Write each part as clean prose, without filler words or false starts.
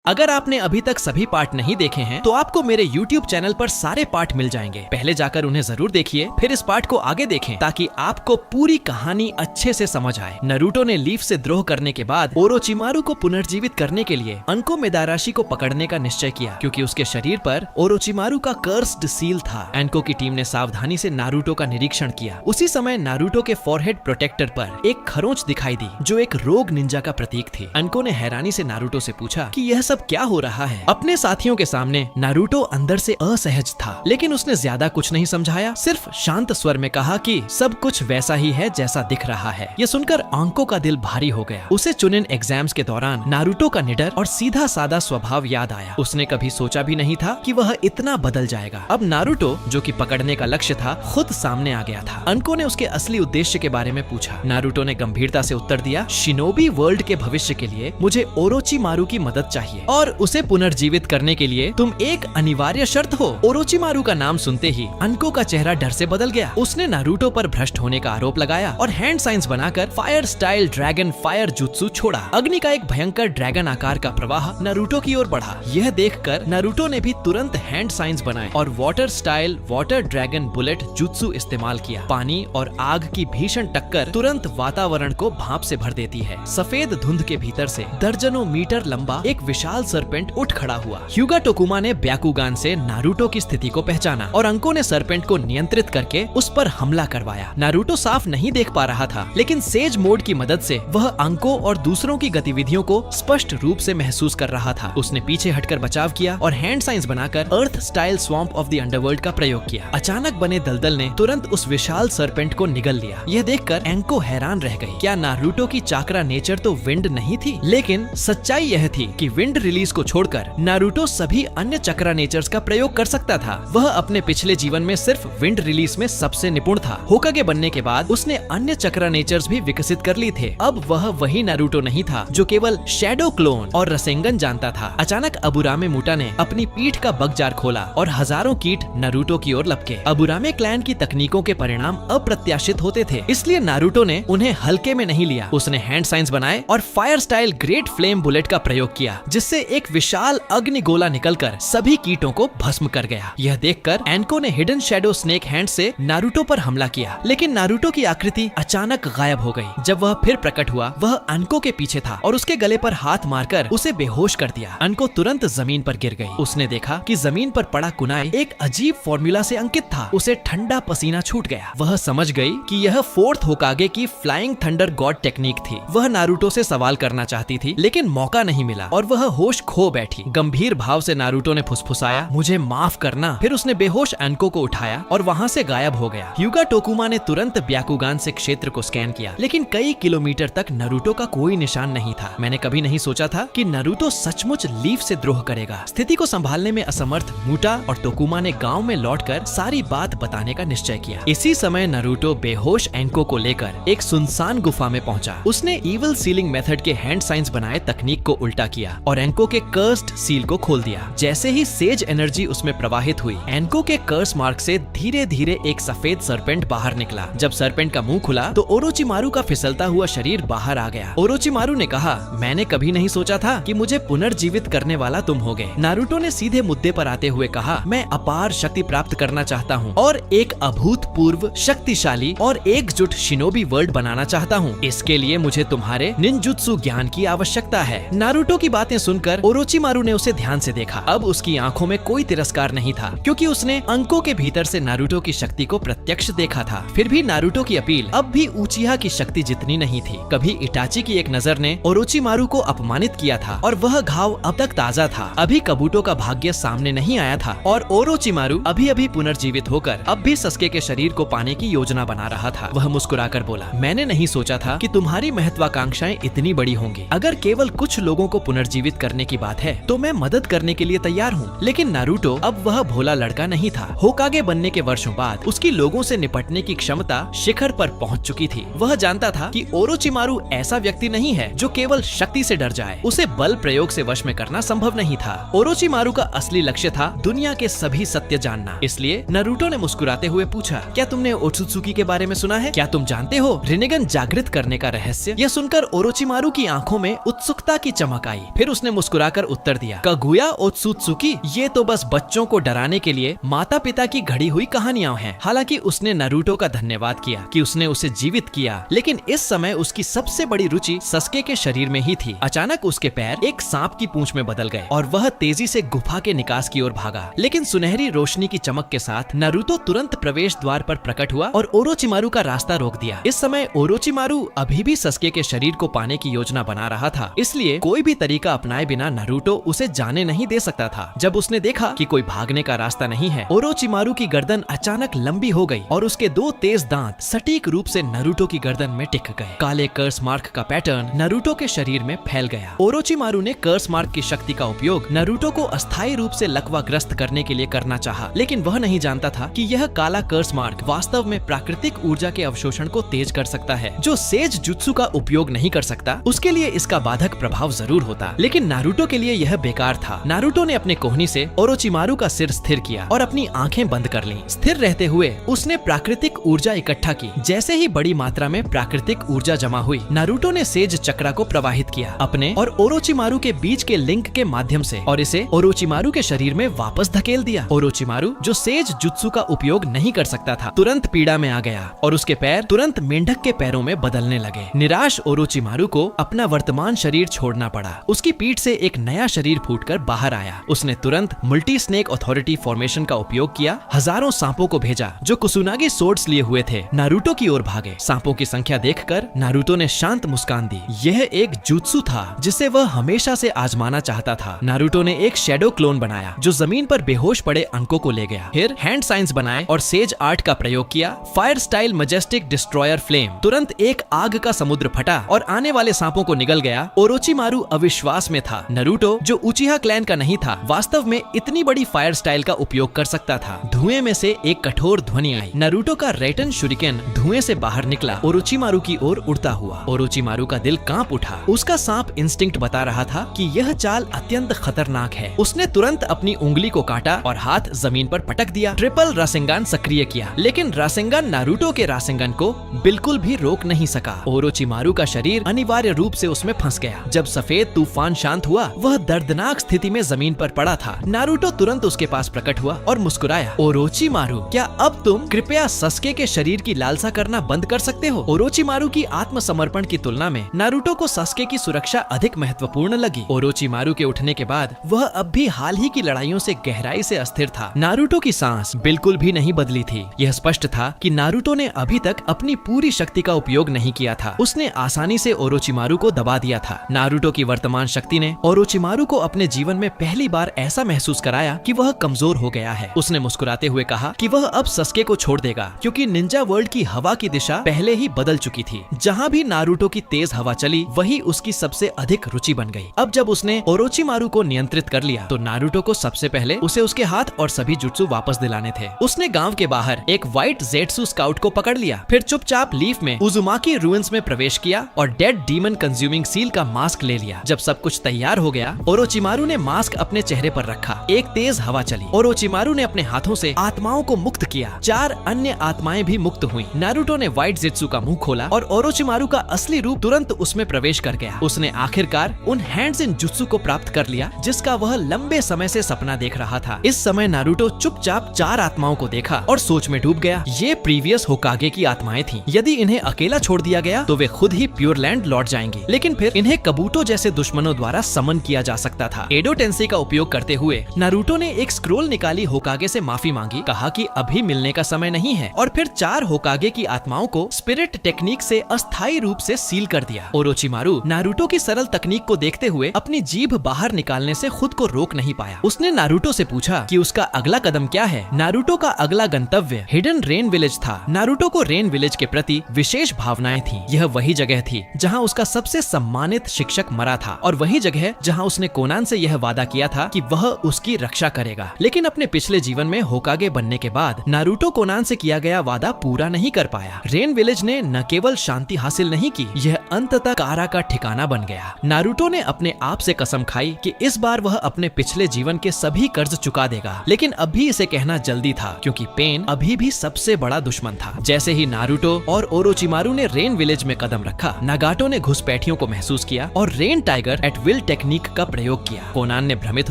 अगर आपने अभी तक सभी पार्ट नहीं देखे हैं तो आपको मेरे YouTube चैनल पर सारे पार्ट मिल जाएंगे। पहले जाकर उन्हें जरूर देखिए, फिर इस पार्ट को आगे देखें ताकि आपको पूरी कहानी अच्छे से समझ आए। नारुतो ने लीफ से द्रोह करने के बाद ओरोचिमारू को पुनर्जीवित करने के लिए अंको मेदाराशी को पकड़ने का निश्चय किया, क्योंकि उसके शरीर पर ओरोचिमारू का कर्स्ड सील था। एनको की टीम ने सावधानी से नारुतो का निरीक्षण किया। उसी समय नारुतो के फॉरहेड प्रोटेक्टर पर एक खरोंच दिखाई दी जो एक रोग निंजा का प्रतीक थी। एनको ने हैरानी से नारुतो से पूछा कि यह सब क्या हो रहा है। अपने साथियों के सामने नारुतो अंदर से असहज था, लेकिन उसने ज्यादा कुछ नहीं समझाया, सिर्फ शांत स्वर में कहा कि सब कुछ वैसा ही है जैसा दिख रहा है। ये सुनकर अंको का दिल भारी हो गया। उसे चुनिन एग्जाम्स के दौरान नारुतो का निडर और सीधा सादा स्वभाव याद आया। उसने कभी सोचा भी नहीं था कि वह इतना बदल जाएगा। अब नारुतो, जो कि पकड़ने का लक्ष्य था, खुद सामने आ गया था। अंको ने उसके असली उद्देश्य के बारे में पूछा। नारुतो ने गंभीरता से उत्तर दिया, शिनोबी वर्ल्ड के भविष्य के लिए मुझे ओरोचिमारू की मदद चाहिए और उसे पुनर्जीवित करने के लिए तुम एक अनिवार्य शर्त हो। ओरोचिमारू का नाम सुनते ही अंको का चेहरा डर से बदल गया। उसने नारुतो पर भ्रष्ट होने का आरोप लगाया और हैंड साइंस बनाकर fire style dragon fire jutsu छोड़ा। अग्नि का एक भयंकर ड्रैगन आकार का प्रवाह नारुतो की ओर बढ़ा। यह देखकर नारुतो ने भी तुरंत हैंड साइंस बनाए और water style water dragon bullet jutsu इस्तेमाल किया। पानी और आग की भीषण टक्कर तुरंत वातावरण को भाप से भर देती है। सफेद धुंध के भीतर से दर्जनों मीटर लंबा एक विशाल सरपेंट उठ खड़ा हुआ। ह्यूगा टोकुमा ने ब्याकुगान से नारुतो की स्थिति को पहचाना और अंको ने सरपेंट को नियंत्रित करके उस पर हमला करवाया। नारुतो साफ नहीं देख पा रहा था, लेकिन सेज मोड की मदद से वह अंको और दूसरों की गतिविधियों को स्पष्ट रूप से महसूस कर रहा था। उसने पीछे हटकर बचाव किया और हैंड साइंस बनाकर earth style swamp of the underworld का प्रयोग किया। अचानक बने दलदल ने तुरंत उस विशाल सरपेंट को निगल लिया। यह देखकर एंको हैरान रह गई। क्या नारुतो की चाक्रा नेचर तो विंड नहीं थी? लेकिन सच्चाई यह थी कि विंड रिलीज को छोड़कर नारुतो सभी अन्य चक्रा नेचर्स का प्रयोग कर सकता था। वह अपने पिछले जीवन में सिर्फ विंड रिलीज में सबसे निपुण था। होकागे बनने के बाद उसने अन्य चक्रा नेचर्स भी विकसित कर लिए थे। अब वह वही नारुतो नहीं था जो केवल शैडो क्लोन और रसेंगन जानता था। अचानक अबुरामे मुटा ने अपनी पीठ का बगजार खोला और हजारों कीट नारुतो की ओर लपके। अबुरामे क्लैन की तकनीकों के परिणाम अप्रत्याशित होते थे, इसलिए नारुतो ने उन्हें हल्के में नहीं लिया। उसने हैंड साइंस बनाए और fire style great flame bullet का प्रयोग किया, जिससे एक विशाल अग्नि गोला निकलकर सभी कीटों को भस्म कर गया। यह देखकर एनको ने हिडन शैडो स्नेक हैंड से नारुतो पर हमला किया, लेकिन नारुतो की आकृति अचानक गायब हो गई। जब वह फिर प्रकट हुआ, वह अनको के पीछे था और उसके गले पर हाथ मारकर उसे बेहोश कर दिया। अनको तुरंत जमीन पर गिर गई। उसने देखा कि जमीन पर पड़ा कुनाई एक अजीब फॉर्मूला से अंकित था। उसे ठंडा पसीना छूट गया। वह समझ गई कि यह फोर्थ होकागे की फ्लाइंग थंडर गॉड टेक्निक थी। वह नारुतो से सवाल करना चाहती थी, लेकिन मौका नहीं मिला और वह होश खो बैठी। गंभीर भाव से नारुतो ने फुसफुसाया, मुझे माफ करना। फिर उसने बेहोश एनको को उठाया और वहाँ से गायब हो गया। ह्यूगा टोकुमा ने तुरंत ब्याकुगान से क्षेत्र को स्कैन किया, लेकिन कई किलोमीटर तक नारुतो का कोई निशान नहीं था। मैंने कभी नहीं सोचा था कि नारुतो सचमुच लीफ से द्रोह करेगा। स्थिति को संभालने में असमर्थ मुटा और टोकुमा ने गांव में लौटकर सारी बात बताने का निश्चय किया। इसी समय नारुतो बेहोश एनको को लेकर एक सुनसान गुफा में पहुंचा। उसने इविल सीलिंग मेथड के हैंड साइंस बनाए तकनीक को उल्टा किया और एनको के कर्स्ड सील को खोल दिया। जैसे ही सेज एनर्जी उसमें प्रवाहित हुई, एनको के कर्स मार्क से धीरे धीरे एक सफेद सरपेंट बाहर निकला। जब सरपेंट का मुंह खुला तो ओरोचिमारू का फिसलता हुआ शरीर बाहर आ गया। ओरोचिमारू ने कहा, मैंने कभी नहीं सोचा था कि मुझे पुनर्जीवित करने वाला तुम होगे। नारुतो ने सीधे मुद्दे पर आते हुए कहा, मैं अपार शक्ति प्राप्त करना चाहता हूँ और एक अभूतपूर्व शक्तिशाली और एकजुट शिनोबी वर्ल्ड बनाना चाहता हूँ। इसके लिए मुझे तुम्हारे निंजुत्सु ज्ञान की आवश्यकता है। नारुतो की बातें सुनकर ओरोचिमारू ने उसे ध्यान से देखा। अब उसकी आंखों में कोई तिरस्कार नहीं था, क्योंकि उसने अंको के भीतर से नारुतो की शक्ति को प्रत्यक्ष देखा था। फिर भी नारुतो की अपील अब भी उचिहा की शक्ति जितनी नहीं थी। कभी इटाची की एक नजर ने ओरोचिमारू को अपमानित किया था और वह घाव अब तक ताजा था। अभी कबूटो का भाग्य सामने नहीं आया था और ओरोचिमारू अभी अभी पुनर्जीवित होकर अब भी सस्के के शरीर को पाने की योजना बना रहा था। वह मुस्कुराकर बोला, मैंने नहीं सोचा था कि तुम्हारी महत्वाकांक्षाएं इतनी बड़ी होंगी। अगर केवल कुछ लोगों को पुनर्जीवित करने की बात है तो मैं मदद करने के लिए तैयार हूँ। लेकिन नारुतो अब वह भोला लड़का नहीं था। होकागे बनने के वर्षों बाद उसकी लोगों से निपटने की क्षमता शिखर पर पहुँच चुकी थी। वह जानता था कि ओरोचिमारू ऐसा व्यक्ति नहीं है जो केवल शक्ति से डर जाए। उसे बल प्रयोग से वश में करना संभव नहीं था। ओरोचिमारू का असली लक्ष्य था दुनिया के सभी सत्य जानना। इसलिए नारुतो ने मुस्कुराते हुए पूछा, क्या तुमने ओत्सुत्सुकी के बारे में सुना है? क्या तुम जानते हो रिनेगन जागृत करने का रहस्य? यह सुनकर ओरोचिमारू की आंखों में उत्सुकता की चमक आई। फिर उसने उसने मुस्कुराकर उत्तर दिया, कागुया ओत्सुत्सुकी, ये तो बस बच्चों को डराने के लिए माता पिता की घड़ी हुई कहानियां हैं। हालांकि उसने नारुतो का धन्यवाद किया कि उसने उसे जीवित किया, लेकिन इस समय उसकी सबसे बड़ी रुचि सस्के के शरीर में ही थी। अचानक उसके पैर एक सांप की पूंछ में बदल गए और वह तेजी से गुफा के निकास की ओर भागा। लेकिन सुनहरी रोशनी की चमक के साथ नारुतो तुरंत प्रवेश द्वार पर प्रकट हुआ और ओरोचिमारू का रास्ता रोक दिया। इस समय ओरोचिमारू अभी भी सस्के के शरीर को पाने की योजना बना रहा था, इसलिए कोई भी तरीका अपनाए बिना नारुतो उसे जाने नहीं दे सकता था। जब उसने देखा कि कोई भागने का रास्ता नहीं है, ओरोचिमारू की गर्दन अचानक लंबी हो गई और उसके दो तेज दांत सटीक रूप से नारुतो की गर्दन में टिक गए। काले कर्स मार्क का पैटर्न नारुतो के शरीर में फैल गया। ओरोचिमारू ने कर्स मार्क की शक्ति का उपयोग नारुतो को अस्थायी रूप से लकवाग्रस्त करने के लिए करना चाहा, लेकिन वह नहीं जानता था कि यह काला कर्स मार्क वास्तव में प्राकृतिक ऊर्जा के अवशोषण को तेज कर सकता है। जो सेज जुत्सु का उपयोग नहीं कर सकता, उसके लिए इसका बाधक प्रभाव जरूर होता, लेकिन नारुतो के लिए यह बेकार था। नारुतो ने अपने कोहनी से ओरोचिमारू का सिर स्थिर किया और अपनी आंखें बंद कर लीं। स्थिर रहते हुए उसने प्राकृतिक ऊर्जा इकट्ठा की। जैसे ही बड़ी मात्रा में प्राकृतिक ऊर्जा जमा हुई, नारुतो ने सेज चक्रा को प्रवाहित किया अपने और ओरोचिमारू के बीच के लिंक के माध्यम से और इसे ओरोचिमारू के शरीर में वापस धकेल दिया। ओरोचिमारू, जो सेज जुत्सु का उपयोग नहीं कर सकता था, तुरंत पीड़ा में आ गया और उसके पैर तुरंत मेंढक के पैरों में बदलने लगे। निराश ओरोचिमारू को अपना वर्तमान शरीर छोड़ना पड़ा। उसकी पीठ से एक नया शरीर फूटकर बाहर आया। उसने तुरंत मल्टी स्नेक अथॉरिटी फॉर्मेशन का उपयोग किया। हजारों सांपों को भेजा जो कुसुनागी सोर्ड्स लिए हुए थे, नारुतो की ओर भागे। सांपों की संख्या देखकर नारुतो ने शांत मुस्कान दी। यह एक जुत्सु था जिसे वह हमेशा से आजमाना चाहता था। नारुतो ने एक शैडो क्लोन बनाया जो जमीन पर बेहोश पड़े अंकों को ले गया। फिर हैंड साइंस बनाए और सेज आर्ट का प्रयोग किया। Fire style majestic destroyer flame. तुरंत एक आग का समुद्र फटा और आने वाले सांपों को निगल गया। ओरोचिमारू अविश्वास में था। नारुतो, जो उचिहा क्लैन का नहीं था, वास्तव में इतनी बड़ी फायर स्टाइल का उपयोग कर सकता था। धुएं में से एक कठोर ध्वनि आई। नारुतो का रेटन शुरिकेन धुएं से बाहर निकला, ओरोचिमारू की ओर उड़ता हुआ। ओरोचिमारू का दिल कांप उठा। उसका सांप इंस्टिंक्ट बता रहा था कि यह चाल अत्यंत खतरनाक है। उसने तुरंत अपनी उंगली को काटा और हाथ जमीन पर पटक दिया। ट्रिपल रासेंगान सक्रिय किया, लेकिन रासेंगान नारुतो के रासेंगान को बिल्कुल भी रोक नहीं सका। ओरोचिमारू का शरीर अनिवार्य रूप से उसमें फंस गया। जब सफेद तूफान शांत हुआ, वह दर्दनाक स्थिति में जमीन पर पड़ा था। नारुतो तुरंत उसके पास प्रकट हुआ और मुस्कुराया। ओरोचिमारू, क्या अब तुम कृपया सस्के के शरीर की लालसा करना बंद कर सकते हो? ओरोचिमारू की आत्मसमर्पण की तुलना में नारुतो को सस्के की सुरक्षा अधिक महत्वपूर्ण लगी। ओरोचिमारू के उठने के बाद वह अब भी हाल ही की लड़ाइयों से गहराई से अस्थिर था। नारुतो की सांस बिल्कुल भी नहीं बदली थी। यह स्पष्ट था कि नारुतो ने अभी तक अपनी पूरी शक्ति का उपयोग नहीं किया था। उसने आसानी से ओरोचिमारू को दबा दिया था। नारुतो की वर्तमान शक्ति ने ओरोचिमारू को अपने जीवन में पहली बार ऐसा महसूस कराया कि वह कमजोर हो गया है। उसने मुस्कुराते हुए कहा कि वह अब सस्के को छोड़ देगा, क्योंकि निंजा वर्ल्ड की हवा की दिशा पहले ही बदल चुकी थी। जहाँ भी नारुतो की तेज हवा चली, वही उसकी सबसे अधिक रुचि बन गई। अब जब उसने ओरोचिमारू को नियंत्रित कर लिया, तो नारुतो को सबसे पहले उसे उसके हाथ और सभी जुत्सु वापस दिलाने थे। उसने गांव के बाहर एक व्हाइट जेट्सु स्काउट को पकड़ लिया, फिर चुपचाप लीफ में उजुमाकी रूइंस में प्रवेश किया और डेड डीमन कंज्यूमिंग सील का मास्क ले लिया। जब सब कुछ तैयार हो गया, ओरोचिमारू ने मास्क अपने चेहरे पर रखा। एक तेज हवा चली। ओरोचिमारू ने अपने हाथों से आत्माओं को मुक्त किया। 4 अन्य आत्माएं भी मुक्त हुई। नारुतो ने व्हाइट जेट्सु का मुंह खोला और ओरोचिमारू का असली रूप तुरंत उसमें प्रवेश कर गया। उसने आखिरकार उन हैंड्स इन जुत्सु को प्राप्त कर लिया जिसका वह लंबे समय से सपना देख रहा था। इस समय नारुतो चुपचाप 4 आत्माओं को देखा और सोच में डूब गया। ये प्रीवियस होकागे की आत्माएं थीं। यदि इन्हें अकेला छोड़ दिया गया तो वे खुद ही प्योर लैंड लौट जाएंगी, लेकिन फिर इन्हें कबूतो जैसे दुश्मनों द्वारा समन किया जा सकता था। एडो टेंसेई का उपयोग करते हुए नारुतो ने एक स्क्रोल निकाली, होकागे से माफी मांगी, कहा कि अभी मिलने का समय नहीं है, और फिर 4 होकागे की आत्माओं को स्पिरिट टेक्निक से अस्थायी रूप से सील कर दिया। ओरोचिमारू नारुतो की सरल तकनीक को देखते हुए अपनी जीभ बाहर निकालने से खुद को रोक नहीं पाया। उसने नारुतो से पूछा कि उसका अगला कदम क्या है। नारुतो का अगला गंतव्य हिडन रेन विलेज था। नारुतो को रेन विलेज के प्रति विशेष भावनाएं थीं। यह वही जगह थी जहां उसका सबसे सम्मानित शिक्षक मरा था, और वही जगह जहां उसने कोनान से यह वादा किया था कि वह उसकी रक्षा करेगा। लेकिन अपने पिछले जीवन में होकागे बनने के बाद नारुतो कोनान से किया गया वादा पूरा नहीं कर पाया। रेन विलेज ने न केवल शांति हासिल नहीं की, यह अंततः कारा का ठिकाना बन गया। नारुतो ने अपने आप से कसम खाई कि इस बार वह अपने पिछले जीवन के सभी कर्ज चुका देगा, लेकिन अभी इसे कहना जल्दी था क्योंकि पेन अभी भी सबसे बड़ा दुश्मन था। जैसे ही नारुतो और ओरोचिमारू ने रेन विलेज में कदम रखा, नागाटो ने घुसपैठियों को महसूस किया और rain tiger at will will technique का प्रयोग किया। कोनान ने भ्रमित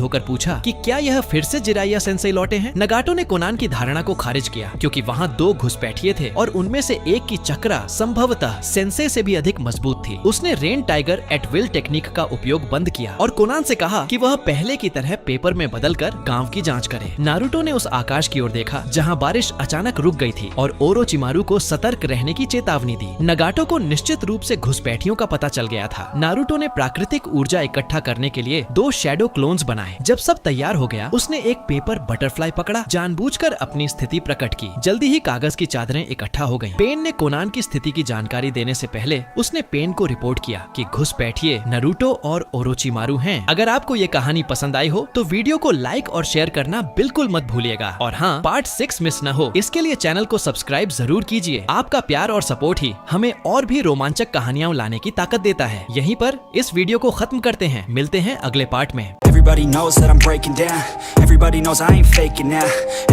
होकर पूछा कि क्या यह फिर से जिराइया सेंसेई लौटे हैं। नगाटो ने कोनान की धारणा को खारिज किया क्योंकि वहाँ 2 घुसपैठिए थे और उनमें से एक की चक्रा संभवतः सेंसेई से भी अधिक मजबूत थी। उसने rain tiger at will technique का उपयोग बंद किया और कोनान से कहा कि वह पहले की तरह पेपर में बदलकर गांव की जांच करे। नारुतो ने उस आकाश की ओर देखा जहां बारिश अचानक रुक गई थी और ओरोचिमारू को सतर्क रहने की चेतावनी दी। नगाटो को निश्चित रूप से घुसपैठियों का पता चल गया था। नारुतो ने प्राकृतिक ऊर्जा इकट्ठा करने के लिए 2 शैडो क्लोन्स बनाए। जब सब तैयार हो गया, उसने एक पेपर बटरफ्लाई पकड़ा, जानबूझकर अपनी स्थिति प्रकट की। जल्दी ही कागज की चादरें इकट्ठा हो गईं। पेन ने कोनान की स्थिति की जानकारी देने से पहले उसने पेन को रिपोर्ट किया कि घुसपैठिए नारुतो और ओरोचिमारू हैं। अगर आपको ये कहानी पसंद आई हो तो वीडियो को लाइक और शेयर करना बिल्कुल मत भूलिएगा। और हाँ, पार्ट 6 मिस न हो इसके लिए चैनल को सब्सक्राइब जरूर कीजिए। आपका प्यार और सपोर्ट ही हमें और भी रोमांचक कहानियां लाने की ताकत देता है। यहीं पर इस वीडियो को खत्म करते हैं। मिलते हैं अगले पार्ट में। Everybody knows that I'm breaking down. Everybody knows I ain't faking now.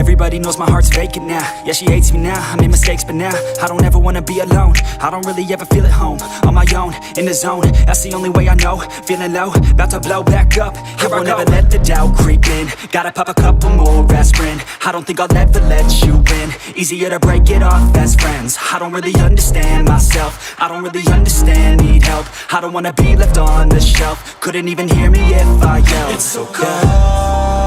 Everybody knows my heart's vacant now. Yeah, she hates me now, I made mistakes but now I don't ever wanna be alone. I don't really ever feel at home. On my own, in the zone, that's the only way I know. Feeling low, about to blow back up. Here I won't ever let the doubt creep in. Gotta pop a couple more aspirin. I don't think I'll ever let you in. Easier to break it off best friends. I don't really understand myself. I don't really understand, need help. I don't wanna be left on the shelf. Couldn't even hear me if I yelled. It's so cold